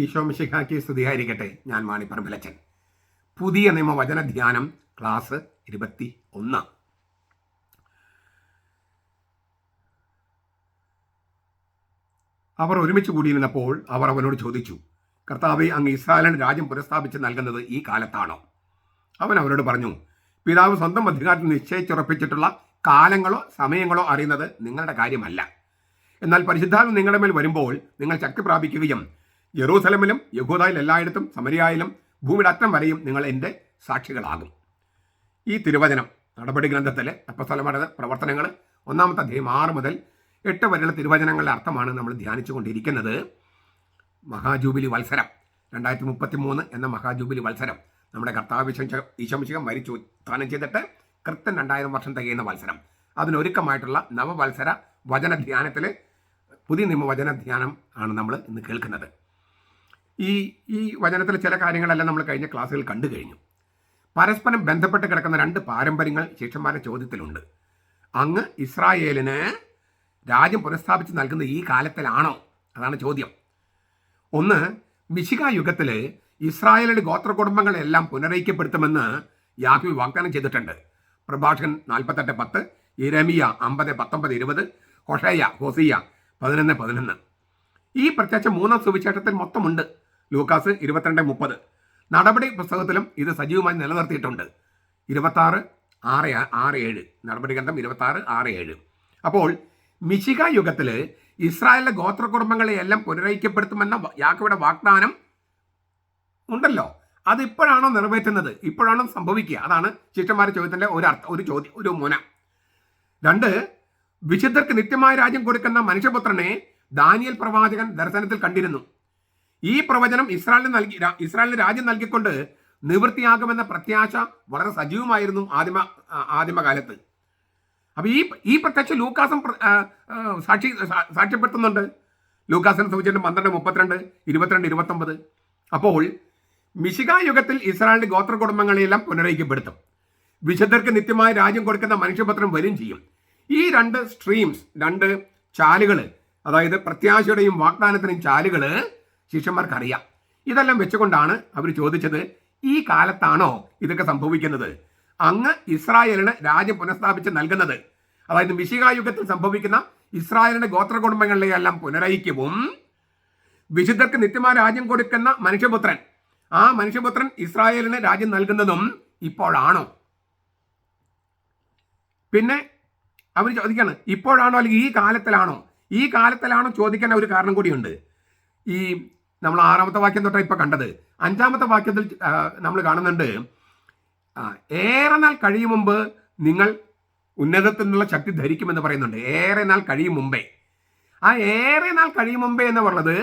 ഈശോ മിശിഹായ്ക്ക് സ്തുതിയായിരിക്കട്ടെ. ഞാൻ മാണിപ്പറമ്പിലച്ചൻ. പുതിയ നിയമവചന ധ്യാനം ക്ലാസ് 21. അവർ ഒരുമിച്ച് കൂടിയിരുന്നപ്പോൾ അവർ അവനോട് ചോദിച്ചു, കർത്താവേ, അങ്ങ് ഇസ്രായേലിന് രാജ്യം പുനഃസ്ഥാപിച്ച് നൽകുന്നത് ഈ കാലത്താണോ? അവൻ അവരോട് പറഞ്ഞു, പിതാവ് സ്വന്തം അധികാരത്തിൽ നിശ്ചയിച്ചുറപ്പിച്ചിട്ടുള്ള കാലങ്ങളോ സമയങ്ങളോ അറിയുന്നത് നിങ്ങളുടെ കാര്യമല്ല. എന്നാൽ പരിശുദ്ധാത്മ നിങ്ങളുടെ മേൽ വരുമ്പോൾ നിങ്ങൾ ശക്തി പ്രാപിക്കുകയും യെറൂസലമിലും യഹൂദയിൽ എല്ലായിടത്തും സമരിയായാലും ഭൂമിയുടെ അറ്റം വരെയും നിങ്ങൾ എൻ്റെ സാക്ഷികളാകും. ഈ തിരുവചനം നടപടി ഗ്രന്ഥത്തിലെ അപ്പോസ്തലന്മാരുടെ പ്രവർത്തനങ്ങൾ 1-ാമത്തെ അധ്യായം 6 മുതൽ 8 വരെയുള്ള തിരുവചനങ്ങളുടെ അർത്ഥമാണ് നമ്മൾ ധ്യാനിച്ചു കൊണ്ടിരിക്കുന്നത്. മഹാജൂബിലി വത്സരം 2033 എന്ന മഹാജൂബിലി വത്സരം നമ്മുടെ കർത്താവ് ഈശോ മിശിഹാ മരിച്ചു ഉത്ഥാനം ചെയ്തിട്ട് കൃത്യം 2000 വർഷം തികയുന്ന വത്സരം. അതിനൊരുക്കമായിട്ടുള്ള നവവത്സര വചന ധ്യാനത്തിൽ പുതിയ നിയമവചന ധ്യാനം ആണ് നമ്മൾ ഇന്ന് കേൾക്കുന്നത്. ഈ വചനത്തിലെ ചില കാര്യങ്ങളെല്ലാം നമ്മൾ കഴിഞ്ഞ ക്ലാസ്സുകൾ കണ്ടു കഴിഞ്ഞു. പരസ്പരം ബന്ധപ്പെട്ട് കിടക്കുന്ന 2 പാരമ്പര്യങ്ങൾ ശിഷ്യന്മാരുടെ ചോദ്യത്തിലുണ്ട്. അങ്ങ് ഇസ്രായേലിന് രാജ്യം പുനഃസ്ഥാപിച്ച് നൽകുന്ന ഈ കാലത്തിലാണോ? അതാണ് ചോദ്യം. ഒന്ന്, മിശിഹാ യുഗത്തിൽ ഇസ്രായേലിന്റെ ഗോത്രകുടുംബങ്ങളെല്ലാം പുനരൈക്യപ്പെടുത്തുമെന്ന് യാഹ്വേ വാഗ്ദാനം ചെയ്തിട്ടുണ്ട്. പ്രഭാഷകൻ 48:10, യിരെമ്യാ 50:19-20, ഹോസിയ 11:11. ഈ പ്രത്യേകിച്ച് 3-ാം സുവിശേഷത്തിൽ മൊത്തമുണ്ട്. ലൂക്കാസ് 22:30. നടപടി പുസ്തകത്തിലും ഇത് സജീവമായി നിലനിർത്തിയിട്ടുണ്ട്. 26:6-7 നടപടി ഗ്രന്ഥം 26:6-7. അപ്പോൾ മിശിഹാ യുഗത്തിൽ ഇസ്രായേലിലെ ഗോത്രകുടുംബങ്ങളെയെല്ലാം പുനരൈക്യപ്പെടുത്തുമെന്ന യാക്കോബയുടെ വാഗ്ദാനം ഉണ്ടല്ലോ. അത് ഇപ്പോഴാണോ നിറവേറ്റുന്നത്? ഇപ്പോഴാണോ സംഭവിക്കുക? അതാണ് ശിഷ്യന്മാരുടെ ചോദ്യത്തിൻ്റെ ഒരു മുന. 2, വിശുദ്ധർക്ക് നിത്യമായ രാജ്യം കൊടുക്കുന്ന മനുഷ്യപുത്രനെ ദാനിയേൽ പ്രവാചകൻ ദർശനത്തിൽ കണ്ടിരുന്നു. ഈ പ്രവചനം ഇസ്രായേലിന് രാജ്യം നൽകിക്കൊണ്ട് നിവൃത്തിയാകുമെന്ന പ്രത്യാശ വളരെ സജീവമായിരുന്നു ആദിമകാലത്ത്. അപ്പോൾ ഈ പ്രത്യക്ഷ ലൂക്കാസും സാക്ഷ്യപ്പെടുത്തുന്നുണ്ട്. ലൂക്കാസിന്റെ സുവിശേഷം 12:32, 22-29. അപ്പോൾ മിശിഹാ യുഗത്തിൽ ഇസ്രായേലിന്റെ ഗോത്ര കുടുംബങ്ങളെയെല്ലാം പുനരൈക്യപ്പെടുത്തും. വിശുദ്ധർക്ക് നിത്യമായ രാജ്യം കൊടുക്കുന്ന മനുഷ്യപുത്രൻ വരും ചെയ്യും. ഈ 2 സ്ട്രീംസ്, 2 ചാലുകൾ, അതായത് പ്രത്യാശയുടെയും വാഗ്ദാനത്തിനും ചാലുകൾ ശിഷ്യന്മാർക്കറിയാം. ഇതെല്ലാം വെച്ചുകൊണ്ടാണ് അവർ ചോദിച്ചത്, ഈ കാലത്താണോ ഇതൊക്കെ സംഭവിക്കുന്നത്? അങ്ങ് ഇസ്രായേലിന് രാജ്യം പുനഃസ്ഥാപിച്ച് നൽകുന്നത്, അതായത് മിശിഹാ യുഗത്തിൽ സംഭവിക്കുന്ന ഇസ്രായേലിന്റെ ഗോത്ര കുടുംബങ്ങളിലെയെല്ലാം പുനരൈക്യവും വിശുദ്ധർക്ക് നിത്യമായ രാജ്യം കൊടുക്കുന്ന മനുഷ്യപുത്രൻ, ആ മനുഷ്യപുത്രൻ ഇസ്രായേലിന് രാജ്യം നൽകുന്നതും ഇപ്പോഴാണോ? പിന്നെ അവർ ചോദിക്കാണ്, ഇപ്പോഴാണോ അല്ലെങ്കിൽ ഈ കാലത്തിലാണോ? ഈ കാലത്തിലാണോ ചോദിക്കാൻ ഒരു കാരണം കൂടിയുണ്ട്. ഈ നമ്മൾ 6-ാമത്തെ വാക്യം തൊട്ടാണ് ഇപ്പോൾ കണ്ടത്. 5-ാമത്തെ വാക്യത്തിൽ നമ്മൾ കാണുന്നുണ്ട്, ഏറെ നാൾ കഴിയും മുമ്പ് നിങ്ങൾ ഉന്നതത്തിൽ നിന്നുള്ള ശക്തി ധരിക്കുമെന്ന് പറയുന്നുണ്ട്. ഏറെ നാൾ കഴിയും മുമ്പേ. ആ ഏറെ നാൾ കഴിയും മുമ്പേ എന്ന് പറഞ്ഞത്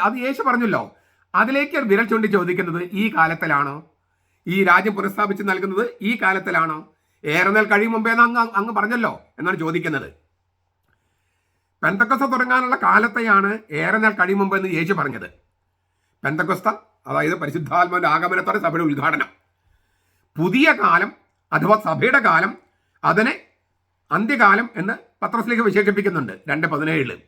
അത് യേശു പറഞ്ഞല്ലോ. അതിലേക്ക് വിരൽ ചൂണ്ടി ചോദിക്കുന്നത്, ഈ കാലത്തിലാണോ? ഈ രാജ്യം പുനഃസ്ഥാപിച്ച് നൽകുന്നത് ഈ കാലത്തിലാണോ? ഏറെ നാൾ കഴിയും മുമ്പേ എന്ന് അങ്ങ് പറഞ്ഞല്ലോ എന്നാണ് ചോദിക്കുന്നത്. പെന്തക്കോസ്ത തുടങ്ങാനുള്ള കാലത്തെയാണ് ഏറെ നാൾ കഴിയും മുമ്പ് എന്ന് യേശു പറഞ്ഞത്. പെന്തക്കോസ്ത, അതായത് പരിശുദ്ധാത്മാവിന്റെ ആഗമനത്തോടെ സഭയുടെ ഉദ്ഘാടനം. പുതിയ കാലം അഥവാ സഭയുടെ കാലം, അതിനെ അന്ത്യകാലം എന്ന് പത്രോസ് വിശേഷിപ്പിക്കുന്നുണ്ട് 2:17.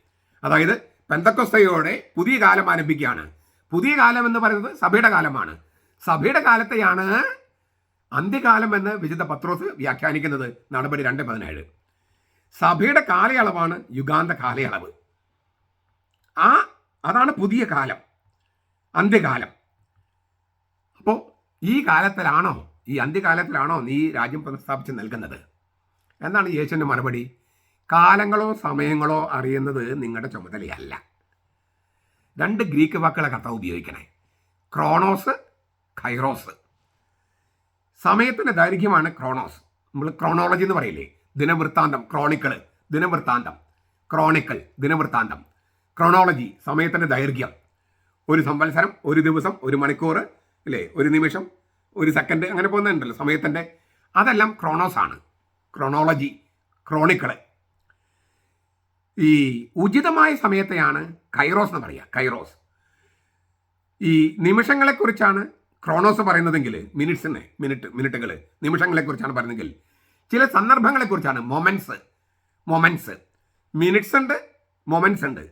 അതായത് പെന്തക്കോസ്തയോടെ പുതിയ കാലം ആരംഭിക്കുകയാണ്. പുതിയ കാലം എന്ന് പറയുന്നത് സഭയുടെ കാലമാണ്. സഭയുടെ കാലത്തെയാണ് അന്ത്യകാലം എന്ന് വിശുദ്ധ പത്രോസ് വ്യാഖ്യാനിക്കുന്നത്. നടപടി 2:17. സഭയുടെ കാലയളവാണ് യുഗാന്ത കാലയളവ്. അതാണ് പുതിയ കാലം, അന്ത്യകാലം. അപ്പോൾ ഈ കാലത്തിലാണോ, ഈ അന്ത്യകാലത്തിലാണോ നീ രാജ്യം പുനഃസ്ഥാപിച്ച് നൽകുന്നത് എന്നാണ് യേശുവിൻ്റെ മറുപടി. കാലങ്ങളോ സമയങ്ങളോ അറിയുന്നത് നിങ്ങളുടെ ചുമതലയല്ല. 2 ഗ്രീക്ക് വാക്കുകളെ കർത്താവ് ഉപയോഗിക്കണേ. Kronos, kairos. സമയത്തിൻ്റെ ദൈർഘ്യമാണ് ക്രോണോസ്. നമ്മൾ ക്രോണോളജി എന്ന് പറയില്ലേ? ദിനവൃത്താന്തം, ക്രോണിക്കിൾ, ദിനവൃത്താന്തം. ക്രോണോളജി സമയത്തിൻ്റെ ദൈർഘ്യം. ഒരു സംവത്സരം, ഒരു ദിവസം, ഒരു മണിക്കൂർ, അല്ലേ, ഒരു നിമിഷം, ഒരു സെക്കൻഡ്, അങ്ങനെ പോകുന്നുണ്ടല്ലോ സമയത്തിൻ്റെ. അതെല്ലാം ക്രോണോസ് ആണ്. ക്രോണോളജി, ക്രോണിക്കിള്. ഈ ഉചിതമായ സമയത്തെയാണ് കൈറോസ് എന്ന് പറയുക. കൈറോസ്. ഈ നിമിഷങ്ങളെക്കുറിച്ചാണ് ക്രോണോസ് പറയുന്നതെങ്കിൽ, മിനിറ്റുകൾ, നിമിഷങ്ങളെക്കുറിച്ചാണ് പറയുന്നതെങ്കിൽ, ചില സന്ദർഭങ്ങളെക്കുറിച്ചാണ് മൊമെൻറ്റ്സ്. മിനിറ്റ്സ് ഉണ്ട്, മൊമെൻറ്റ്സ് ഉണ്ട്.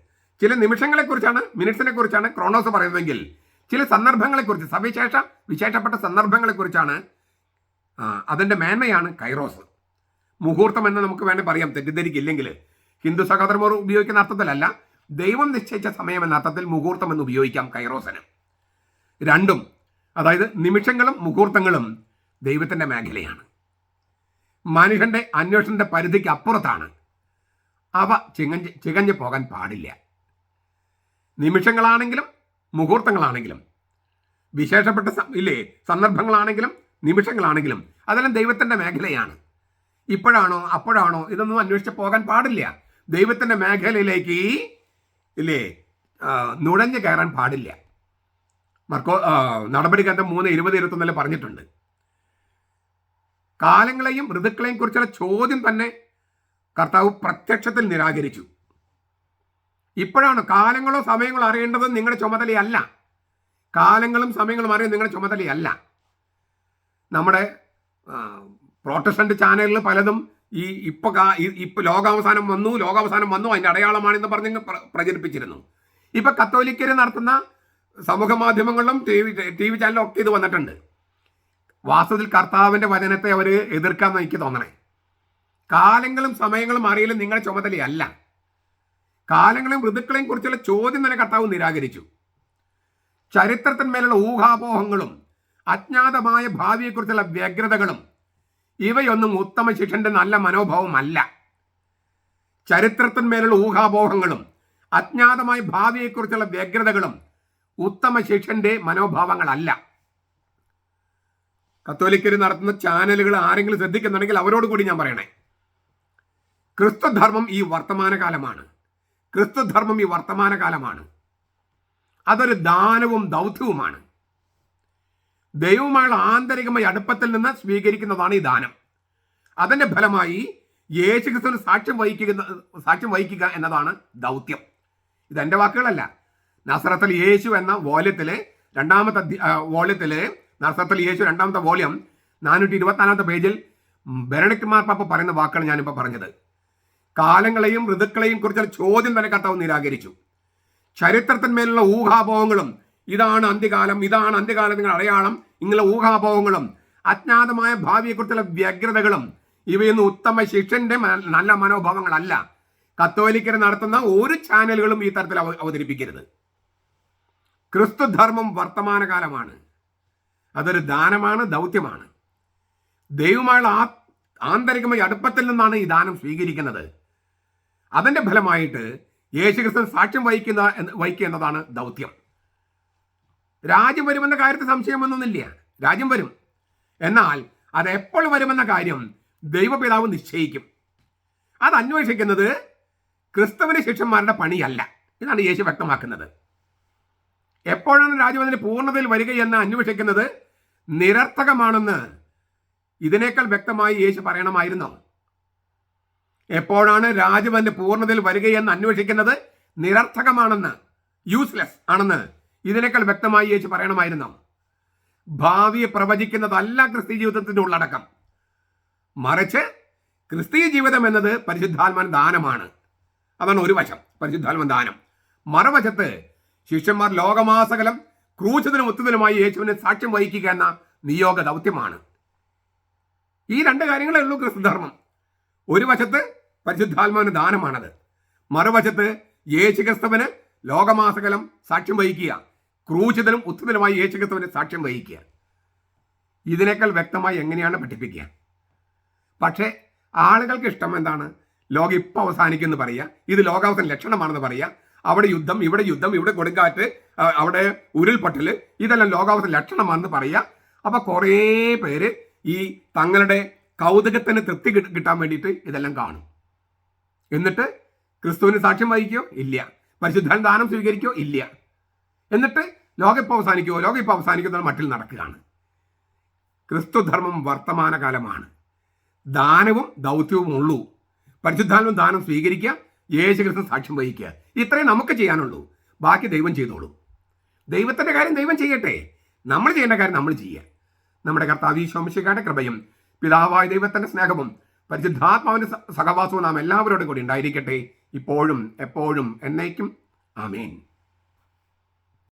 ചില നിമിഷങ്ങളെക്കുറിച്ചാണ്, മിനിറ്റ്സിനെ കുറിച്ചാണ് ക്രോണോസ് പറയുന്നതെങ്കിൽ ചില സന്ദർഭങ്ങളെക്കുറിച്ച്, വിശേഷപ്പെട്ട സന്ദർഭങ്ങളെക്കുറിച്ചാണ് അതിൻ്റെ മേന്മയാണ് കൈറോസ്. മുഹൂർത്തം എന്ന് നമുക്ക് വേണ്ടി പറയാം, തെറ്റിദ്ധരിക്കില്ലെങ്കിൽ. ഹിന്ദു സഹോദരന്മാർ ഉപയോഗിക്കുന്ന അർത്ഥത്തിലല്ല, ദൈവം നിശ്ചയിച്ച സമയം എന്ന അർത്ഥത്തിൽ മുഹൂർത്തം എന്ന് ഉപയോഗിക്കാം കൈറോസിന്. രണ്ടും, അതായത് നിമിഷങ്ങളും മുഹൂർത്തങ്ങളും ദൈവത്തിൻ്റെ മേഖലയാണ്. മനുഷ്യൻ്റെ അന്വേഷണത്തിൻ്റെ പരിധിക്ക് അപ്പുറത്താണ്. അവ ചികഞ്ഞു പോകാൻ പാടില്ല. നിമിഷങ്ങളാണെങ്കിലും മുഹൂർത്തങ്ങളാണെങ്കിലും, വിശേഷപ്പെട്ട സന്ദർഭങ്ങളാണെങ്കിലും നിമിഷങ്ങളാണെങ്കിലും അതെല്ലാം ദൈവത്തിൻ്റെ മേഖലയാണ്. ഇപ്പോഴാണോ അപ്പോഴാണോ ഇതൊന്നും അന്വേഷിച്ച് പോകാൻ പാടില്ല. ദൈവത്തിൻ്റെ മേഖലയിലേക്ക് നുഴഞ്ഞു കയറാൻ പാടില്ല. നടപടിഗ്രന്ഥം 3:20-21 പറഞ്ഞിട്ടുണ്ട്. കാലങ്ങളെയും ഋതുക്കളെയും കുറിച്ചുള്ള ചോദ്യം തന്നെ കർത്താവ് പ്രത്യക്ഷത്തിൽ നിരാകരിച്ചു. ഇപ്പോഴാണ് കാലങ്ങളോ സമയങ്ങളോ അറിയേണ്ടത് നിങ്ങളുടെ ചുമതലയല്ല. കാലങ്ങളും സമയങ്ങളും അറിയുന്നത് നിങ്ങളുടെ ചുമതലയല്ല. നമ്മുടെ പ്രൊട്ടസ്റ്റന്റ് ചാനലുകൾ പലതും ഇപ്പൊ ലോകാവസാനം വന്നു അതിന്റെ അടയാളമാണെന്ന് പറഞ്ഞ് പ്രചരിപ്പിച്ചിരുന്നു. ഇപ്പൊ കത്തോലിക്കർ നടത്തുന്ന സമൂഹ മാധ്യമങ്ങളിലും ടി വി ചാനലിലും ഒക്കെ ഇത് വന്നിട്ടുണ്ട്. വാസ്തവത്തിൽ കർത്താവിന്റെ വചനത്തെ അവർ എതിർക്കാന്ന് എനിക്ക് തോന്നണേ. കാലങ്ങളും സമയങ്ങളും അറിയലും നിങ്ങളുടെ ചുമതലയല്ല. കാലങ്ങളെയും ഋതുക്കളെയും കുറിച്ചുള്ള ചോദ്യം തന്നെ കർത്താവ് നിരാകരിച്ചു. ചരിത്രത്തിന്മേലുള്ള ഊഹാപോഹങ്ങളും അജ്ഞാതമായ ഭാവിയെക്കുറിച്ചുള്ള വ്യഗ്രതകളും ഇവയൊന്നും ഉത്തമ ശിഷ്യന്റെ നല്ല മനോഭാവമല്ല. ചരിത്രത്തിന്മേലുള്ള ഊഹാപോഹങ്ങളും അജ്ഞാതമായ ഭാവിയെക്കുറിച്ചുള്ള വ്യഗ്രതകളും ഉത്തമ ശിഷ്യന്റെ മനോഭാവങ്ങളല്ല. കത്തോലിക്കർ നടത്തുന്ന ചാനലുകൾ ആരെങ്കിലും ശ്രദ്ധിക്കുന്നുണ്ടെങ്കിൽ അവരോട് കൂടി ഞാൻ പറയണേ, ക്രിസ്തുധർമ്മം ഈ വർത്തമാനകാലമാണ്. അതൊരു ദാനവും ദൗത്യവുമാണ്. ദൈവവുമായുള്ള ആന്തരികമായ അടുപ്പത്തിൽ നിന്ന് സ്വീകരിക്കുന്നതാണ് ഈ ദാനം. അതിന്റെ ഫലമായി യേശുക്രിസ്തുവിന് സാക്ഷ്യം വഹിക്കുക എന്നതാണ് ദൗത്യം. ഇതെന്റെ വാക്കുകളല്ല. നസറത്തിൽ യേശു എന്ന വോള്യത്തിലെ നസറത്തിൽ യേശു 2ാമത്തെ വോള്യം 424 പേജിൽ ബെനഡിക്ട് മാർപ്പാപ്പ പറയുന്ന വാക്കുകൾ ഞാനിപ്പോൾ പറഞ്ഞത്. കാലങ്ങളെയും ഋതുക്കളെയും കുറിച്ചുള്ള ചോദ്യം തന്നെ കർത്താവ് നിരാകരിച്ചു. ചരിത്രത്തിന്മേലുള്ള ഊഹാപോഹങ്ങളും ഇതാണ് അന്ത്യകാലം നിങ്ങൾ അടയാളം, ഇങ്ങനെയുള്ള ഊഹാപോഹങ്ങളും അജ്ഞാതമായ ഭാവിയെക്കുറിച്ചുള്ള വ്യഗ്രതകളും ഇവയൊന്നും ഉത്തമ ശിഷ്യന്റെ നല്ല മനോഭാവങ്ങളല്ല. കത്തോലിക്കർ നടത്തുന്ന ഒരു ചാനലുകളും ഈ തരത്തിൽ അവതരിപ്പിക്കരുത്. ക്രിസ്തുധർമ്മം വർത്തമാനകാലമാണ്. അതൊരു ദാനമാണ്, ദൗത്യമാണ്. ദൈവമായുള്ള ആന്തരികമായ അടുപ്പത്തിൽ നിന്നാണ് ഈ ദാനം സ്വീകരിക്കുന്നത്. അതിന്റെ ഫലമായിട്ട് യേശുക്രിസ്തു സാക്ഷ്യം വഹിക്കുക എന്നതാണ് ദൗത്യം. രാജ്യം വരുമെന്ന കാര്യത്തിൽ സംശയമൊന്നുമില്ല. രാജ്യം വരും. എന്നാൽ അത് എപ്പോൾ വരുമെന്ന കാര്യം ദൈവപിതാവ് നിശ്ചയിക്കും. അത് അന്വേഷിക്കുന്നത് ക്രിസ്തുവിന്റെ ശിഷ്യന്മാരുടെ പണിയല്ല. ഇതാണ് യേശു വ്യക്തമാക്കുന്നത്. എപ്പോഴാണ് രാജ്യം അതിന്റെ പൂർണ്ണതയിൽ വരികയെന്ന് അന്വേഷിക്കുന്നത് നിരർത്ഥകമാണെന്ന് ഇതിനേക്കാൾ വ്യക്തമായി യേശു പറയണമായിരുന്നോ? എപ്പോഴാണ് രാജ്യം അതിന്റെ പൂർണ്ണതയിൽ വരികയെന്ന് അന്വേഷിക്കുന്നത് നിരർത്ഥകമാണെന്ന്, യൂസ്ലെസ് ആണെന്ന് ഇതിനേക്കാൾ വ്യക്തമായി യേശു പറയണമായിരുന്നോ? ഭാവിയെ പ്രവചിക്കുന്നതല്ല ക്രിസ്തീയ ജീവിതത്തിന്റെ ഉള്ളടക്കം. മറിച്ച് ക്രിസ്തീയ ജീവിതം എന്നത് പരിശുദ്ധാത്മാവിന്റെ ദാനമാണ്. അതാണ് ഒരു വശം, പരിശുദ്ധാത്മ ദാനം. മറുവശത്ത് ശിഷ്യന്മാർ ലോകമാസകലം ക്രൂശിതനും ഉത്തരനുമായി യേശുവിനെ സാക്ഷ്യം വഹിക്കുക എന്ന നിയോഗ ദൗത്യമാണ്. ഈ 2 കാര്യങ്ങളേ ഉള്ളൂ ക്രിസ്തുധർമ്മം. ഒരു വശത്ത് പരിശുദ്ധാത്മാവിന് ദാനമാണത്, മറുവശത്ത് യേശുക്രിസ്തുവിന് ലോകമാസകലം സാക്ഷ്യം വഹിക്കുക, ക്രൂശിതനും ഉത്തരനുമായി യേശുക്രിസ്തുവിനെ സാക്ഷ്യം വഹിക്കുക. ഇതിനേക്കാൾ വ്യക്തമായി എങ്ങനെയാണ് പഠിപ്പിക്കുക? പക്ഷേ ആളുകൾക്ക് ഇഷ്ടം എന്താണ്? ലോകം ഇപ്പം അവസാനിക്കുമെന്ന് പറയുക, ഇത് ലോകാവസാന ലക്ഷണമാണെന്ന് പറയുക, അവിടെ യുദ്ധം, ഇവിടെ കൊടുങ്കാറ്റ്, അവിടെ ഉരുൾപൊട്ടൽ, ഇതെല്ലാം ലോകാവസാന ലക്ഷണമാണെന്ന് പറയുക. അപ്പൊ കുറേ പേര് ഈ തങ്ങളുടെ കൗതുകത്തിന് തൃപ്തി കിട്ടാൻ വേണ്ടിയിട്ട് ഇതെല്ലാം കാണും. എന്നിട്ട് ക്രിസ്തുവിന് സാക്ഷ്യം വഹിക്കോ? ഇല്ല. പരിശുദ്ധാത്മ ദാനം സ്വീകരിക്കോ? ഇല്ല. എന്നിട്ട് ലോകം ഇപ്പം അവസാനിക്കുമോ മട്ടിൽ നടക്കുകയാണ്. ക്രിസ്തുധർമ്മം വർത്തമാനകാലമാണ്. ദാനവും ദൗത്യവും ഉള്ളൂ. പരിശുദ്ധാത്മ ദാനം സ്വീകരിക്കുക, യേശുക്രിസ്തു സാക്ഷ്യം വഹിക്കുക. ഇത്രയും നമുക്ക് ചെയ്യാനുള്ളൂ. ബാക്കി ദൈവം ചെയ്തോളൂ. ദൈവത്തിന്റെ കാര്യം ദൈവം ചെയ്യട്ടെ, നമ്മൾ ചെയ്യേണ്ട കാര്യം നമ്മൾ ചെയ്യുക. നമ്മുടെ കർത്താവ് ഈശോ മിശിഹായുടെ കൃപയും പിതാവായ ദൈവത്തിന്റെ സ്നേഹവും പരിശുദ്ധാത്മാവിന്റെ സഹവാസവും നാം എല്ലാവരോടും കൂടി ഉണ്ടായിരിക്കട്ടെ, ഇപ്പോഴും എപ്പോഴും എന്നേക്കും. ആമേൻ.